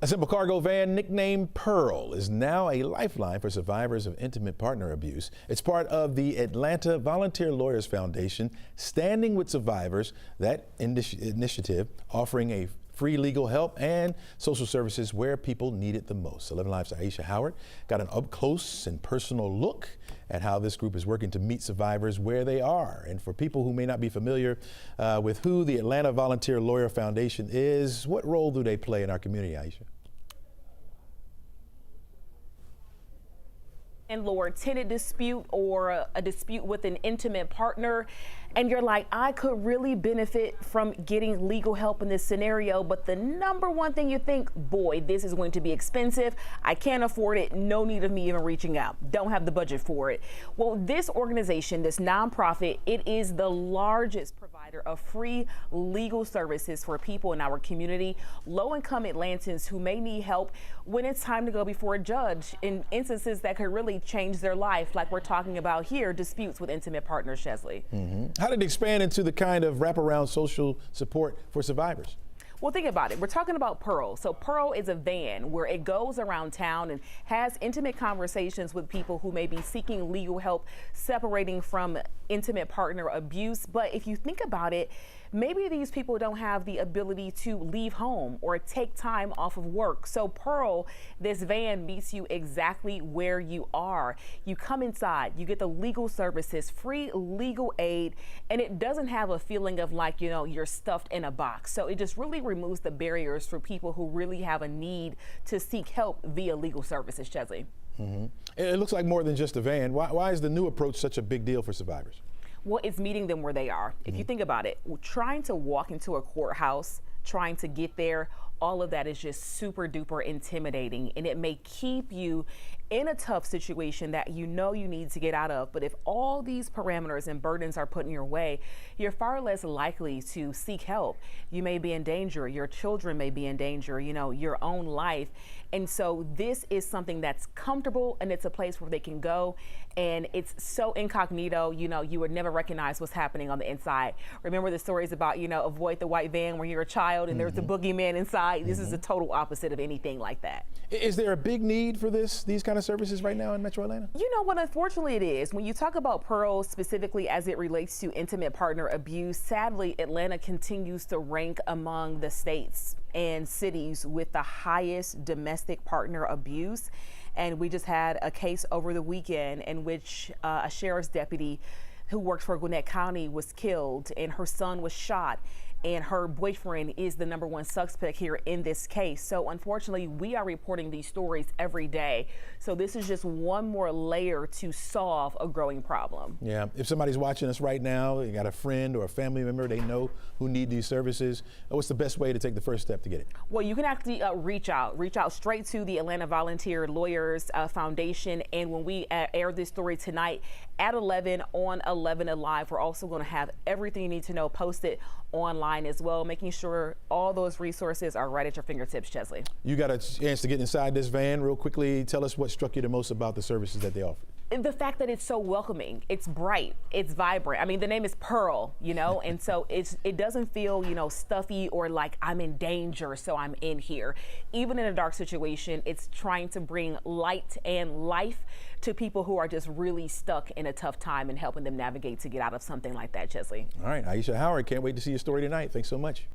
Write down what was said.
A simple cargo van nicknamed Pearl is now a lifeline for survivors of intimate partner abuse. It's part of the Atlanta Volunteer Lawyers Foundation, Standing with Survivors, that initiative offering a free legal help and social services where people need it the most. 11Alive's Aisha Howard got an up-close and personal look at how this group is working to meet survivors where they are. And for people who may not be familiar with who the Atlanta Volunteer Lawyer Foundation is, what role do they play in our community, Aisha? Landlord tenant dispute or a dispute with an intimate partner, and you're like, I could really benefit from getting legal help in this scenario, but the number one thing you think, boy, this is going to be expensive, I can't afford it, no need of me even reaching out, don't have the budget for it. Well, this organization, this nonprofit, it is the largest provider of free legal services for people in our community, low-income Atlantans who may need help when it's time to go before a judge in instances that could really change their life, like we're talking about here, disputes with intimate partners, Chesley. How did it expand into the kind of wraparound social support for survivors? Well, think about it. We're talking about Pearl. So Pearl is a van where it goes around town and has intimate conversations with people who may be seeking legal help separating from intimate partner abuse. But if you think about it, maybe these people don't have the ability to leave home or take time off of work. So Pearl, this van meets you exactly where you are. You come inside, you get the legal services, free legal aid, and it doesn't have a feeling of like, you know, you're stuffed in a box. So it just really removes the barriers for people who really have a need to seek help via legal services, Chesley. It looks like more than just a van. Why is the new approach such a big deal for survivors? Well, it's meeting them where they are. If you think about it, trying to walk into a courthouse, trying to get there, all of that is just super duper intimidating, and it may keep you in a tough situation that you know you need to get out of. But if all these parameters and burdens are put in your way, you're far less likely to seek help. You may be in danger, your children may be in danger, you know, your own life. And so this is something that's comfortable, and it's a place where they can go, and it's so incognito, you know, you would never recognize what's happening on the inside. Remember the stories about, you know, avoid the white van when you're a child and there's the boogeyman inside. This is the total opposite of anything like that. Is there a big need for these kind of services right now in Metro Atlanta? You know what, unfortunately it is. When you talk about Pearl specifically as it relates to intimate partner abuse, sadly, Atlanta continues to rank among the states and cities with the highest domestic partner abuse. And we just had a case over the weekend in which a sheriff's deputy who worked for Gwinnett County was killed, and her son was shot, and her boyfriend is the #1 suspect here in this case. So unfortunately, we are reporting these stories every day. So this is just one more layer to solve a growing problem. Yeah, if somebody's watching us right now, you got a friend or a family member they know who need these services, what's the best way to take the first step to get it? Well, you can actually reach out straight to the Atlanta Volunteer Lawyers Foundation. And when we air this story tonight at 11 on 11Alive, we're also going to have everything you need to know posted online as well, making sure all those resources are right at your fingertips, Chesley. You got a chance to get inside this van real quickly. Tell us what struck you the most about the services that they offer. The fact that it's so welcoming, it's bright, it's vibrant. I mean, the name is Pearl, you know, and so it doesn't feel, you know, stuffy or like I'm in danger, so I'm in here. Even in a dark situation, it's trying to bring light and life to people who are just really stuck in a tough time and helping them navigate to get out of something like that, Chesley. All right, Aisha Howard, can't wait to see your story tonight. Thanks so much.